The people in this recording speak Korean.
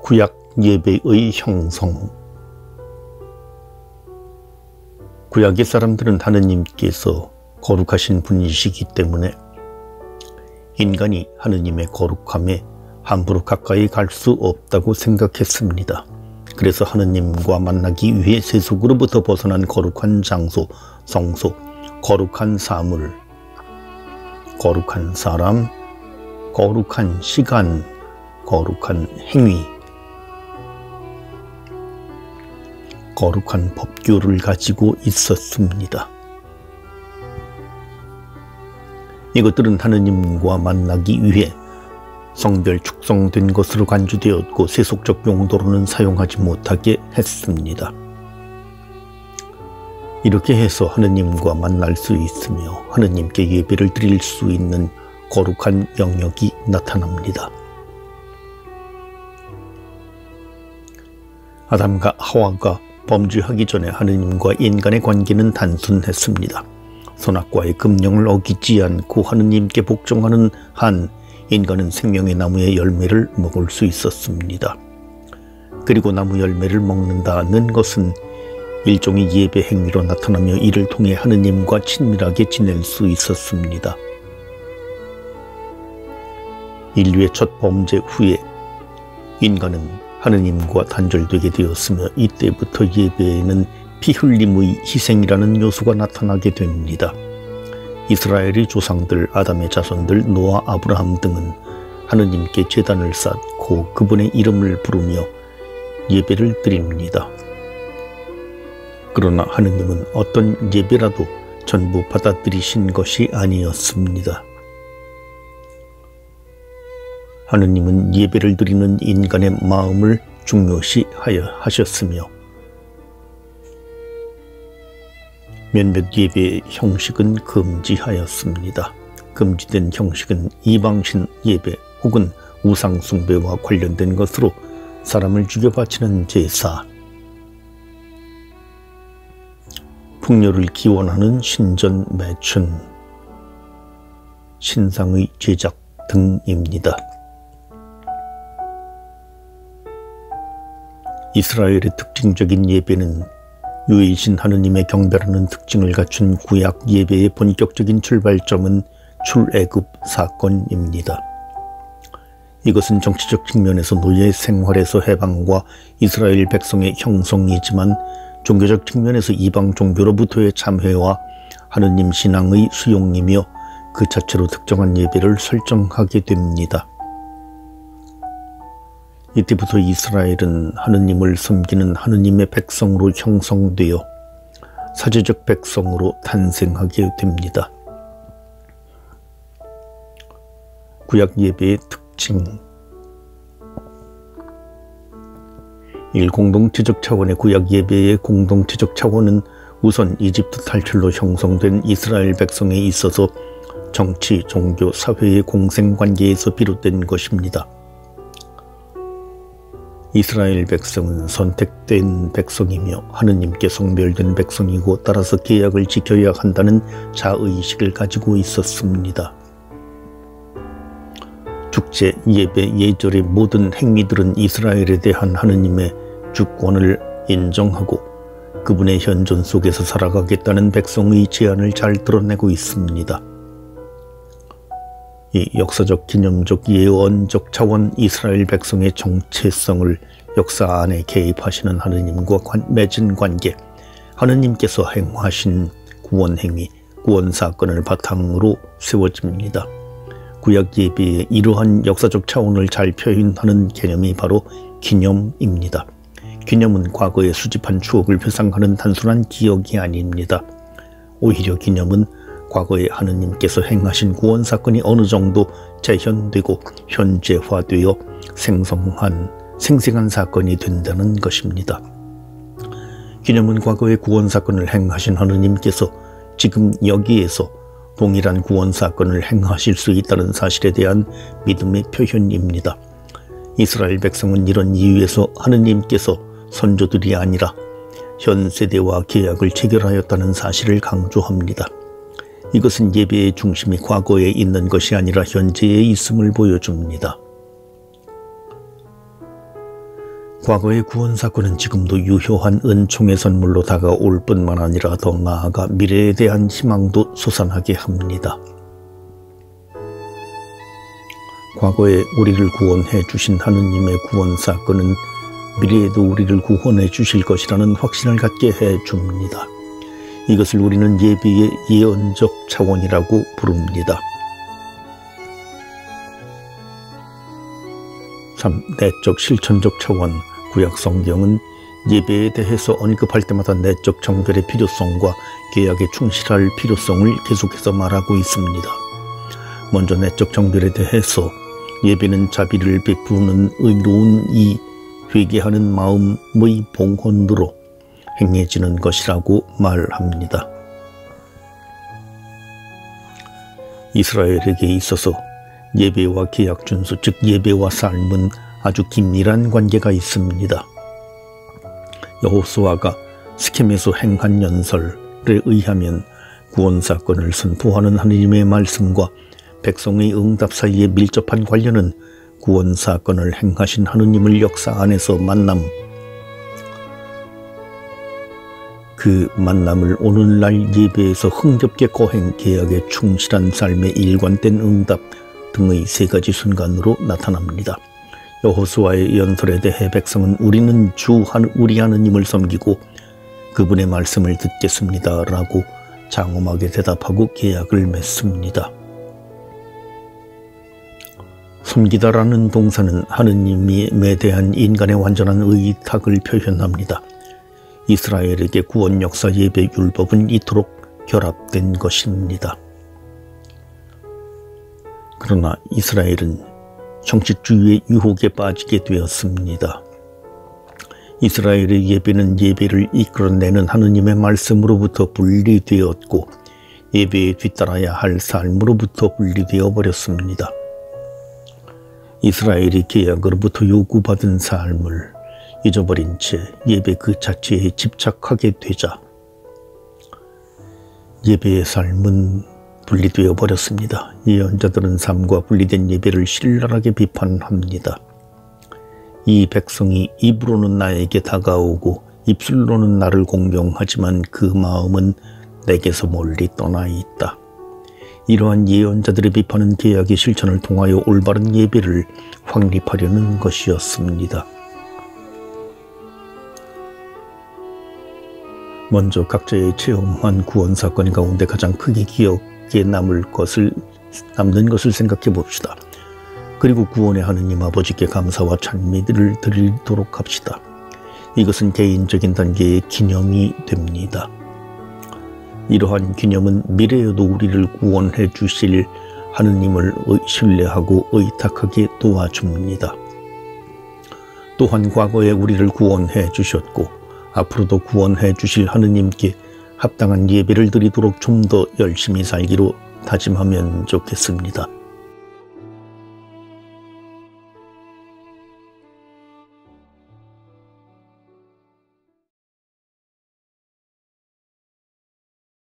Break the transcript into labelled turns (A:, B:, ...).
A: 구약 예배의 형성. 구약의 사람들은 하느님께서 거룩하신 분이시기 때문에 인간이 하느님의 거룩함에 함부로 가까이 갈 수 없다고 생각했습니다. 그래서 하느님과 만나기 위해 세속으로부터 벗어난 거룩한 장소, 성소, 거룩한 사물, 거룩한 사람, 거룩한 시간, 거룩한 행위, 거룩한 법규를 가지고 있었습니다. 이것들은 하느님과 만나기 위해 성별 축성된 것으로 간주되었고 세속적 용도로는 사용하지 못하게 했습니다. 이렇게 해서 하느님과 만날 수 있으며 하느님께 예배를 드릴 수 있는 거룩한 영역이 나타납니다. 아담과 하와가 범죄하기 전에 하느님과 인간의 관계는 단순했습니다. 선악과의 금령을 어기지 않고 하느님께 복종하는 한 인간은 생명의 나무의 열매를 먹을 수 있었습니다. 그리고 나무 열매를 먹는다는 것은 일종의 예배 행위로 나타나며 이를 통해 하느님과 친밀하게 지낼 수 있었습니다. 인류의 첫 범죄 후에 인간은 하느님과 단절되게 되었으며 이때부터 예배에는 피 흘림의 희생이라는 요소가 나타나게 됩니다. 이스라엘의 조상들, 아담의 자손들, 노아, 아브라함 등은 하느님께 제단을 쌓고 그분의 이름을 부르며 예배를 드립니다. 그러나 하느님은 어떤 예배라도 전부 받아들이신 것이 아니었습니다. 하느님은 예배를 드리는 인간의 마음을 중요시 하셨으며 몇몇 예배의 형식은 금지하였습니다. 금지된 형식은 이방신 예배 혹은 우상 숭배와 관련된 것으로 사람을 죽여 바치는 제사, 풍요를 기원하는 신전 매춘, 신상의 제작 등입니다. 이스라엘의 특징적인 예배는 유일신 하느님의 경배라는 특징을 갖춘 구약 예배의 본격적인 출발점은 출애굽 사건입니다. 이것은 정치적 측면에서 노예 생활에서 해방과 이스라엘 백성의 형성이지만 종교적 측면에서 이방 종교로부터의 참회와 하느님 신앙의 수용이며 그 자체로 특정한 예배를 설정하게 됩니다. 이때부터 이스라엘은 하느님을 섬기는 하느님의 백성으로 형성되어 사제적 백성으로 탄생하게 됩니다. 구약 예배의 특징 1. 공동체적 차원의 구약 예배의 공동체적 차원은 우선 이집트 탈출로 형성된 이스라엘 백성에 있어서 정치, 종교, 사회의 공생관계에서 비롯된 것입니다. 이스라엘 백성은 선택된 백성이며 하느님께 성별된 백성이고 따라서 계약을 지켜야 한다는 자의식을 가지고 있었습니다. 축제, 예배, 예절의 모든 행위들은 이스라엘에 대한 하느님의 주권을 인정하고 그분의 현존 속에서 살아가겠다는 백성의 제안을 잘 드러내고 있습니다. 이 역사적, 기념적, 예언적 차원 이스라엘 백성의 정체성을 역사 안에 개입하시는 하느님과 맺은 관계, 하느님께서 행하신 구원 행위, 구원 사건을 바탕으로 세워집니다. 구약 예배의 이러한 역사적 차원을 잘 표현하는 개념이 바로 기념입니다. 기념은 과거에 수집한 추억을 회상하는 단순한 기억이 아닙니다. 오히려 기념은 과거에 하느님께서 행하신 구원 사건이 어느 정도 재현되고 현재화되어 생생한 사건이 된다는 것입니다. 기념은 과거의 구원 사건을 행하신 하느님께서 지금 여기에서 동일한 구원 사건을 행하실 수 있다는 사실에 대한 믿음의 표현입니다. 이스라엘 백성은 이런 이유에서 하느님께서 선조들이 아니라 현 세대와 계약을 체결하였다는 사실을 강조합니다. 이것은 예배의 중심이 과거에 있는 것이 아니라 현재에 있음을 보여줍니다. 과거의 구원 사건은 지금도 유효한 은총의 선물로 다가올 뿐만 아니라 더 나아가 미래에 대한 희망도 솟아나게 합니다. 과거에 우리를 구원해 주신 하느님의 구원 사건은 미래에도 우리를 구원해 주실 것이라는 확신을 갖게 해 줍니다. 이것을 우리는 예비의 예언적 차원이라고 부릅니다. 3. 내적 실천적 차원. 구약 성경은 예배에 대해서 언급할 때마다 내적 정결의 필요성과 계약에 충실할 필요성을 계속해서 말하고 있습니다. 먼저 내적 정결에 대해서 예배는 자비를 베푸는 의로운 이 회개하는 마음의 봉헌으로 행해지는 것이라고 말합니다. 이스라엘에게 있어서 예배와 계약 준수, 즉 예배와 삶은 아주 긴밀한 관계가 있습니다. 여호수아가 스켐에서 행한 연설에 의하면 구원 사건을 선포하는 하느님의 말씀과 백성의 응답 사이에 밀접한 관련은 구원 사건을 행하신 하느님을 역사 안에서 만남, 그 만남을 오늘날 예배에서 흥겹게 거행, 계약에 충실한 삶의 일관된 응답 등의 세 가지 순간으로 나타납니다. 여호수아의 연설에 대해 백성은 우리는 우리 하느님을 섬기고 그분의 말씀을 듣겠습니다 라고 장엄하게 대답하고 계약을 맺습니다. 섬기다라는 동사는 하느님에 대한 인간의 완전한 의탁을 표현합니다. 이스라엘에게 구원 역사 예배 율법은 이토록 결합된 것입니다. 그러나 이스라엘은 형식주의의 유혹에 빠지게 되었습니다. 이스라엘의 예배는 예배를 이끌어내는 하느님의 말씀으로부터 분리되었고 예배에 뒤따라야 할 삶으로부터 분리되어 버렸습니다. 이스라엘이 계약으로부터 요구받은 삶을 잊어버린 채 예배 그 자체에 집착하게 되자 예배의 삶은 분리되어 버렸습니다. 예언자들은 삶과 분리된 예배를 신랄하게 비판합니다. 이 백성이 입으로는 나에게 다가오고 입술로는 나를 공경하지만 그 마음은 내게서 멀리 떠나 있다. 이러한 예언자들의 비판은 계약의 실천을 통하여 올바른 예배를 확립하려는 것이었습니다. 먼저 각자의 체험한 구원 사건 가운데 가장 크게 기억에 남는 것을 생각해 봅시다. 그리고 구원의 하느님 아버지께 감사와 찬미를 드리도록 합시다. 이것은 개인적인 단계의 기념이 됩니다. 이러한 기념은 미래에도 우리를 구원해 주실 하느님을 신뢰하고 의탁하게 도와줍니다. 또한 과거에 우리를 구원해 주셨고 앞으로도 구원해 주실 하느님께 합당한 예배를 드리도록 좀 더 열심히 살기로 다짐하면 좋겠습니다.